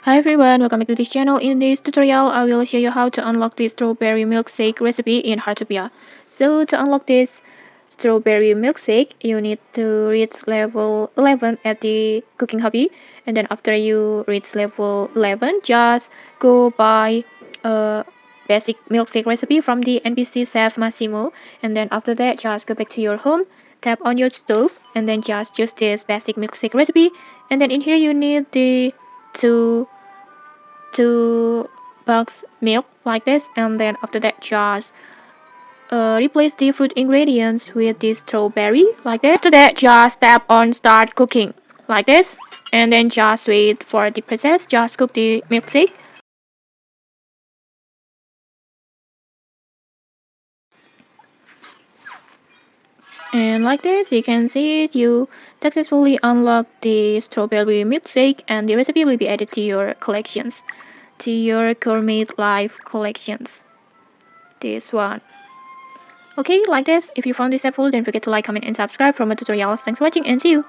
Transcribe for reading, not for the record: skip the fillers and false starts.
Hi everyone, welcome back to this channel. In this tutorial, I will show you how to unlock the strawberry milkshake recipe in Heartopia. So to unlock this strawberry milkshake, you need to reach level 11 at the cooking hobby. And then after you reach level 11, just go buy a basic milkshake recipe from the NPC Saf Masimo. And then after that, just go back to your home, tap on your stove, and then just choose this basic milkshake recipe. And then in here you need the two bucks milk like this, and then after that just replace the fruit ingredients with the strawberry like this. After that just tap on start cooking like this, and then just wait for the process. Just cook the milkshake. And like this, you can see it, you successfully unlocked the strawberry milkshake, and the recipe will be added to your collections, to your gourmet life collections. This one. Okay, like this. If you found this helpful, don't forget to like, comment, and subscribe for more tutorials. Thanks for watching and see you!